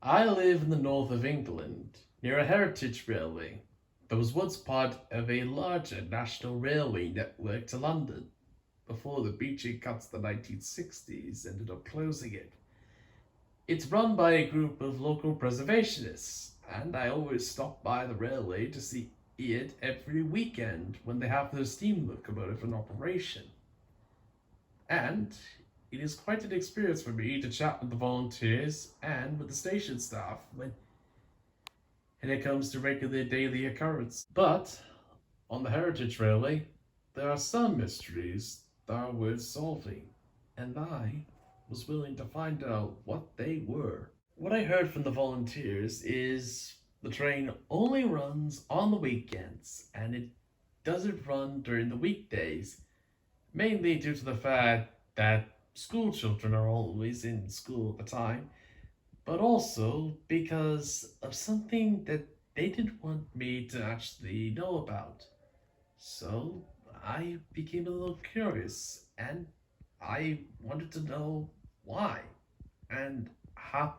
I live in the north of England, near a heritage railway that was once part of a larger national railway network to London before the beaching cuts of the 1960s ended up closing it. It's run by a group of local preservationists, and I always stop by the railway to see it every weekend when they have their steam locomotive in operation. And it is quite an experience for me to chat with the volunteers and with the station staff when it comes to regular daily occurrence. But on the Heritage Railway, there are some mysteries that are worth solving, and I was willing to find out what they were. What I heard from the volunteers is the train only runs on the weekends and it doesn't run during the weekdays, mainly due to the fact that school children are always in school at the time, but also because of something that they didn't want me to actually know about. So I became a little curious and I wanted to know why and how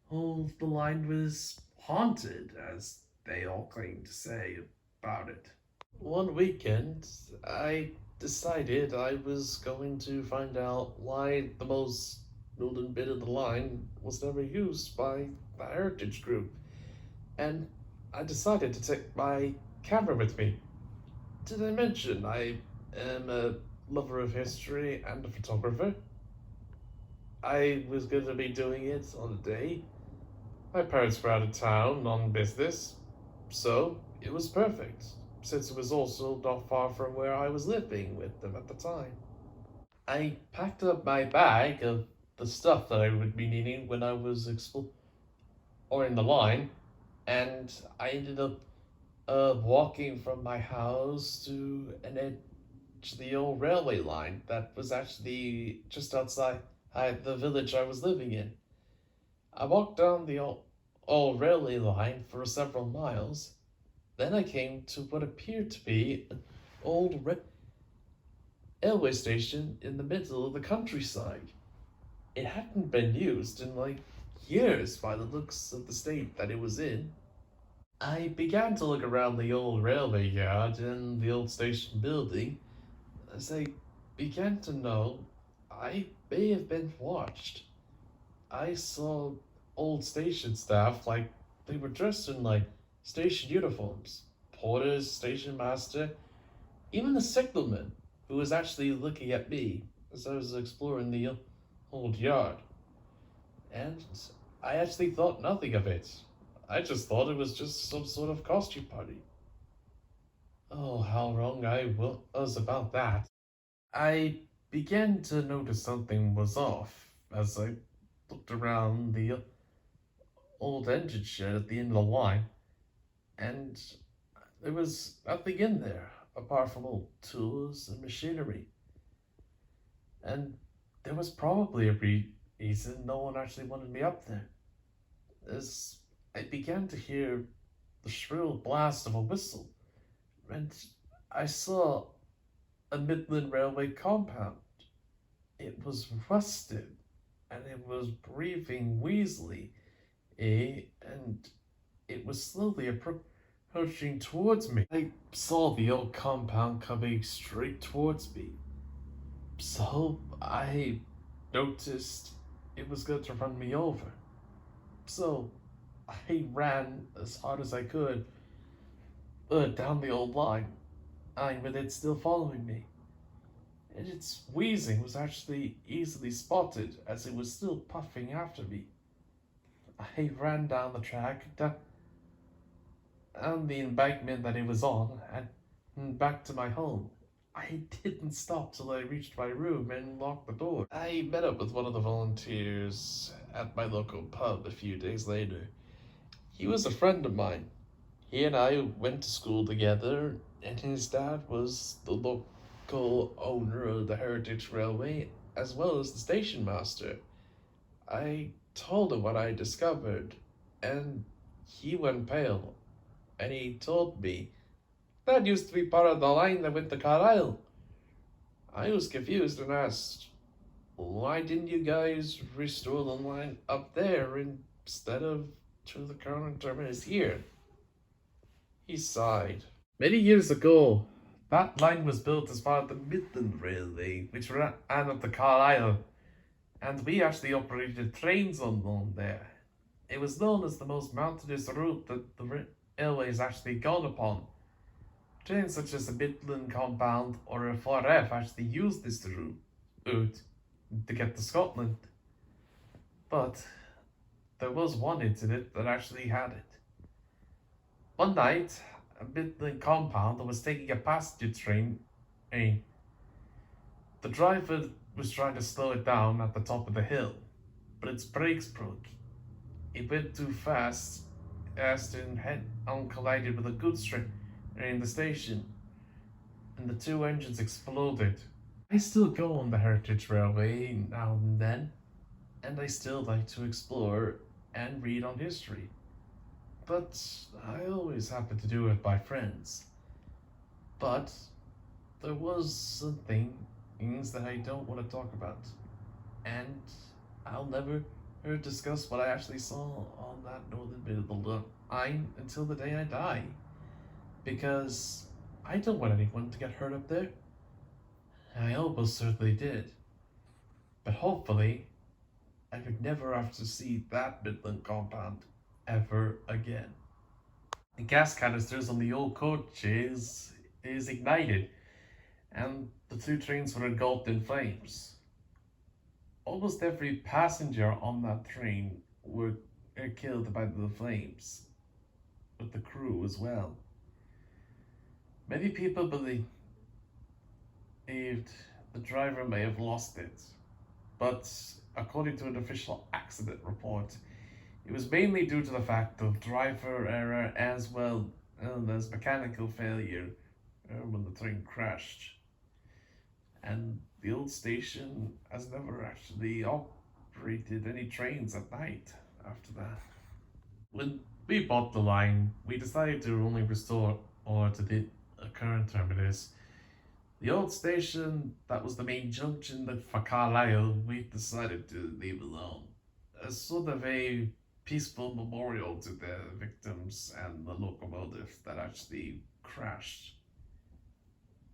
the line was haunted, as they all claim to say about it. One weekend, I decided I was going to find out why the most northern bit of the line was never used by the Heritage Group, and I decided to take my camera with me. Did I mention I am a lover of history and a photographer? I was going to be doing it on a day. My parents were out of town on business, so it was perfect, since it was also not far from where I was living with them at the time. I packed up my bag of the stuff that I would be needing when I was exploring the line, and I ended up walking from my house to an edge of the old railway line that was actually just outside the village I was living in. I walked down the old railway line for several miles. Then I came to what appeared to be an old railway station in the middle of the countryside. It hadn't been used in like years by the looks of the state that it was in. I began to look around the old railway yard and the old station building. As I began to know, I may have been watched. I saw old station staff like they were dressed in like station uniforms. Porters, station master, even the signalman who was actually looking at me as I was exploring the old yard. And I actually thought nothing of it. I just thought it was just some sort of costume party. Oh, how wrong I was about that. I began to notice something was off as I looked around the old engine shed at the end of the line, and there was nothing in there apart from old tools and machinery. And there was probably a reason no one actually wanted me up there. As I began to hear the shrill blast of a whistle, and I saw a Midland Railway compound. It was rusted, and it was breathing wheezily, and it was slowly approaching towards me. I saw the old compound coming straight towards me, so I noticed it was going to run me over. So I ran as hard as I could down the old line, with it still following me. And its wheezing was actually easily spotted as it was still puffing after me. I ran down the track, down the embankment that it was on, and back to my home. I didn't stop till I reached my room and locked the door. I met up with one of the volunteers at my local pub a few days later. He was a friend of mine. He and I went to school together, and his dad was the local owner of the Heritage Railway as well as the station master. I told him what I discovered, and he went pale, and he told me that used to be part of the line that went to Carlisle. I was confused and asked, why didn't you guys restore the line up there in instead of to the current terminus here. He sighed. Many years ago, that line was built as part of the Midland Railway, which ran up to Carlisle, and we actually operated trains on there. It was known as the most mountainous route that the railway has actually gone upon. Trains such as the Midland Compound or a 4F actually used this route to get to Scotland. But there was one incident that actually had it. One night, a Midland Compound was taking a passenger train. eh, The driver was trying to slow it down at the top of the hill, but its brakes broke. It went too fast as to head on collided with a goods train in the station, and the two engines exploded. I still go on the Heritage Railway now and then, and I still like to explore and read on history. But I always happen to do it by friends. But there was some things that I don't want to talk about, and I'll never discuss what I actually saw on that northern bit of the line until the day I die, because I don't want anyone to get hurt up there. I almost certainly did, but hopefully I would never have to see that Midland compound ever again. The gas canisters on the old coach is ignited, and the two trains were engulfed in flames. Almost every passenger on that train were killed by the flames, with the crew as well. Many people believed the driver may have lost it, but according to an official accident report, it was mainly due to the fact of driver error as well as mechanical failure when the train crashed. And the old station has never actually operated any trains at night after that. When we bought the line, we decided to only restore or to the current terminus. The old station that was the main junction for Carlisle, we decided to leave alone as sort of a peaceful memorial to the victims and the locomotive that actually crashed.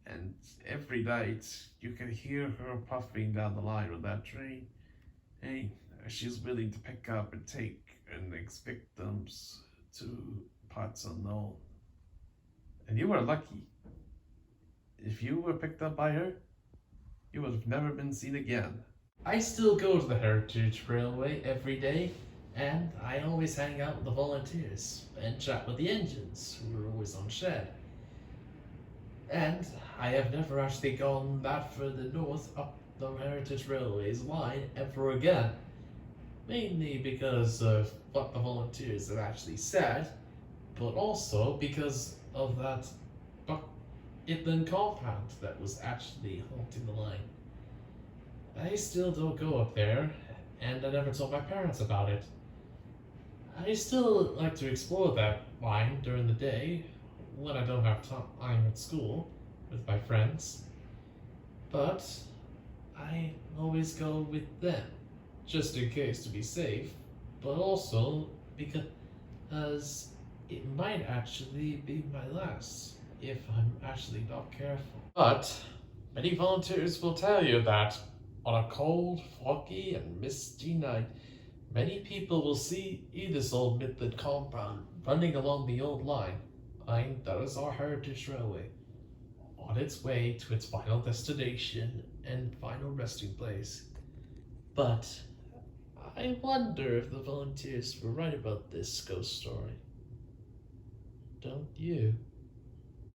And every night you can hear her puffing down the line on that train. Hey, she's willing to pick up and take her next victims to parts unknown. And you were lucky. If you were picked up by her, you would have never been seen again. I still go to the Heritage Railway every day, and I always hang out with the volunteers and chat with the engines, who are always on shed. And I have never actually gone that further north up the Heritage Railway's line ever again. Mainly because of what the volunteers have actually said, but also because of that Midland compound that was actually haunting the line. I still don't go up there, and I never told my parents about it. I still like to explore that line during the day when I don't have time at school with my friends, but I always go with them, just in case to be safe, but also because it might actually be my last if I'm actually not careful. But many volunteers will tell you that on a cold, foggy, and misty night, many people will see this old Midland compound running along the old line that is our Heritage Railway, on its way to its final destination and final resting place. But I wonder if the volunteers were right about this ghost story. Don't you?